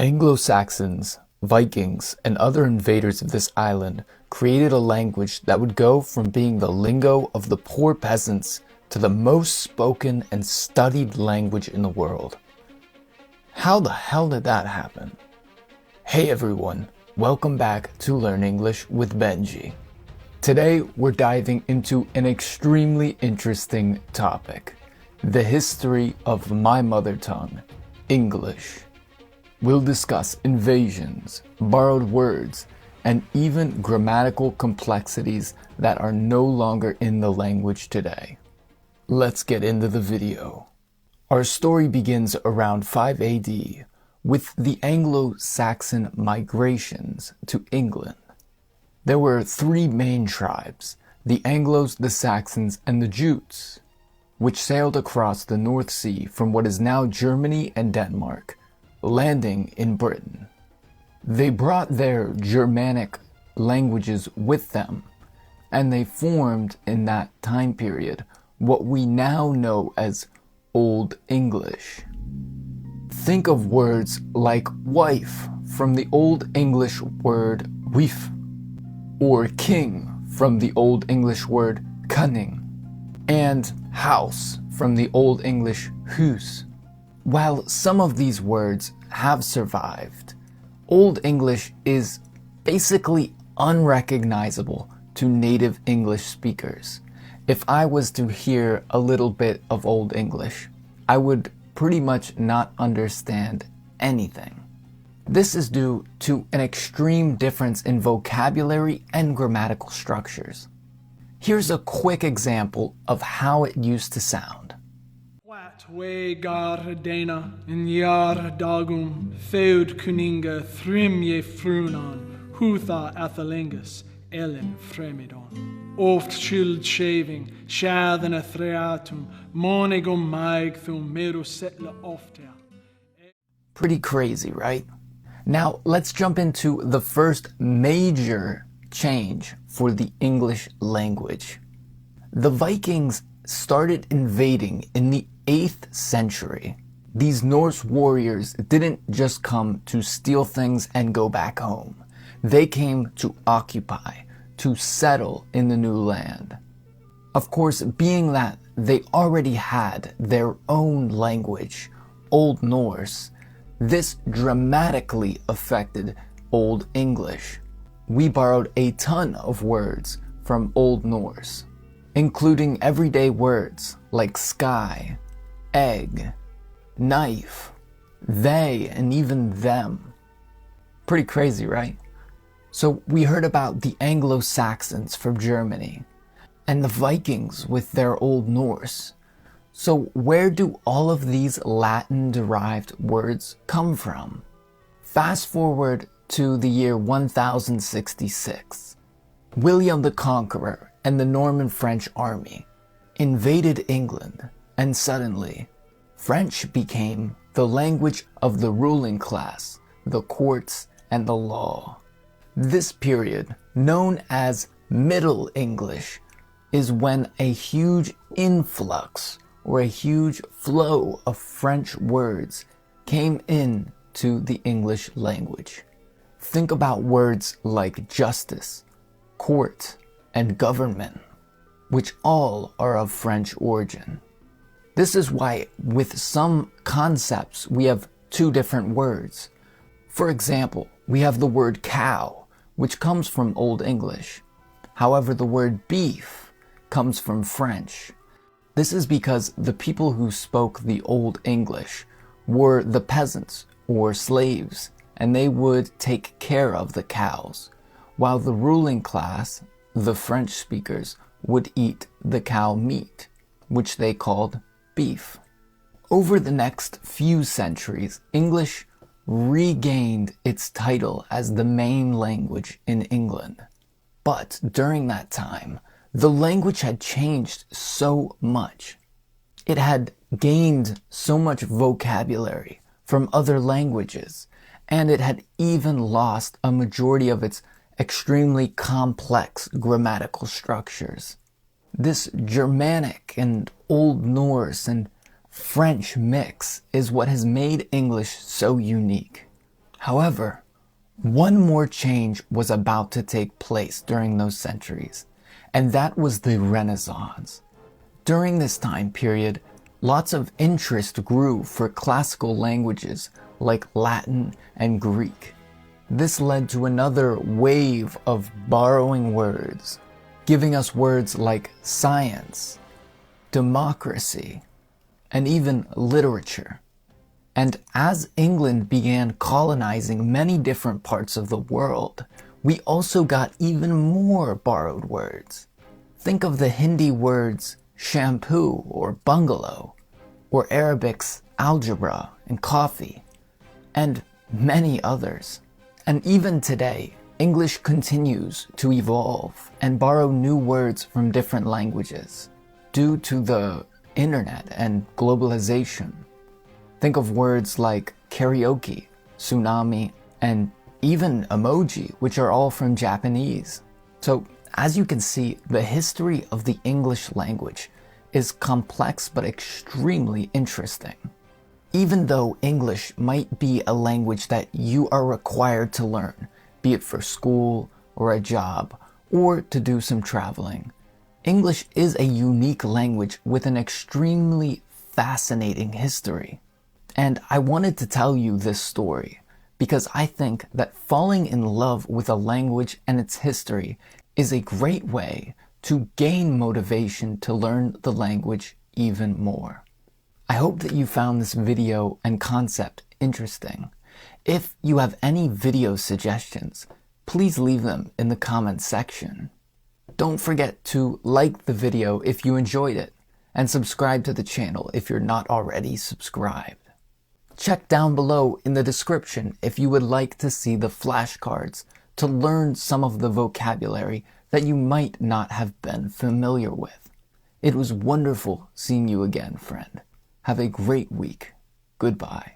Anglo-Saxons, Vikings, and other invaders of this island created a language that would go from being the lingo of the poor peasants to the most spoken and studied language in the world. How the hell did that happen? Hey everyone, welcome back to Learn English with Benji. Today we're diving into an extremely interesting topic, the history of my mother tongue, English. We'll discuss invasions, borrowed words, and even grammatical complexities that are no longer in the language today. Let's get into the video. Our story begins around 5 AD with the Anglo-Saxon migrations to England. There were three main tribes, the Anglos, the Saxons, and the Jutes, which sailed across the North Sea from what is now Germany and Denmark, landing in Britain. They brought their Germanic languages with them, and they formed in that time period what we now know as Old English. Think of words like wife from the Old English word wife, or king from the Old English word cunning, and house from the Old English hus. While some of these words have survived, Old English is basically unrecognizable to native English speakers. If I was to hear a little bit of Old English, I would pretty much not understand anything. This is due to an extreme difference in vocabulary and grammatical structures. Here's a quick example of how it used to sound. We gar dana in jar dagum feud kuninga thrimje frunan hutha athalingus ellen fremidon oft schild shaving shadden a threatum monigum maigthum meru setla oftea. Pretty crazy, right? Now let's jump into the first major change for the English language. The Vikings started invading in the 8th century. These Norse warriors didn't just come to steal things and go back home. They came to occupy, to settle in the new land. Of course, being that they already had their own language, Old Norse, this dramatically affected Old English. We borrowed a ton of words from Old Norse, including everyday words like sky, egg, knife, they, and even them. Pretty crazy, right? So we heard about the Anglo-Saxons from Germany and the Vikings with their Old Norse. So where do all of these Latin-derived words come from? Fast forward to the year 1066. William the Conqueror and the Norman French army invaded England, and suddenly, French became the language of the ruling class, the courts, and the law. This period, known as Middle English, is when a huge influx or a huge flow of French words came into the English language. Think about words like justice, court, and government, which all are of French origin. This is why with some concepts we have two different words. For example, we have the word cow, which comes from Old English. However, the word beef comes from French. This is because the people who spoke the Old English were the peasants or slaves, and they would take care of the cows, while the ruling class, the French speakers, would eat the cow meat, which they called beef. Over the next few centuries, English regained its title as the main language in England. But during that time, the language had changed so much. It had gained so much vocabulary from other languages, and it had even lost a majority of its extremely complex grammatical structures. This Germanic and Old Norse and French mix is what has made English so unique. However, one more change was about to take place during those centuries, and that was the Renaissance. During this time period, lots of interest grew for classical languages like Latin and Greek. This led to another wave of borrowing words, giving us words like science, democracy, and even literature. And as England began colonizing many different parts of the world, we also got even more borrowed words. Think of the Hindi words shampoo or bungalow, or Arabic's algebra and coffee, and many others. And even today, English continues to evolve and borrow new words from different languages due to the internet and globalization. Think of words like karaoke, tsunami, and even emoji, which are all from Japanese. So, as you can see, the history of the English language is complex but extremely interesting. Even though English might be a language that you are required to learn, be it for school or a job, or to do some traveling, English is a unique language with an extremely fascinating history. And I wanted to tell you this story because I think that falling in love with a language and its history is a great way to gain motivation to learn the language even more. I hope that you found this video and concept interesting. If you have any video suggestions, please leave them in the comments section. Don't forget to like the video if you enjoyed it, and subscribe to the channel if you're not already subscribed. Check down below in the description if you would like to see the flashcards to learn some of the vocabulary that you might not have been familiar with. It was wonderful seeing you again, friend. Have a great week. Goodbye.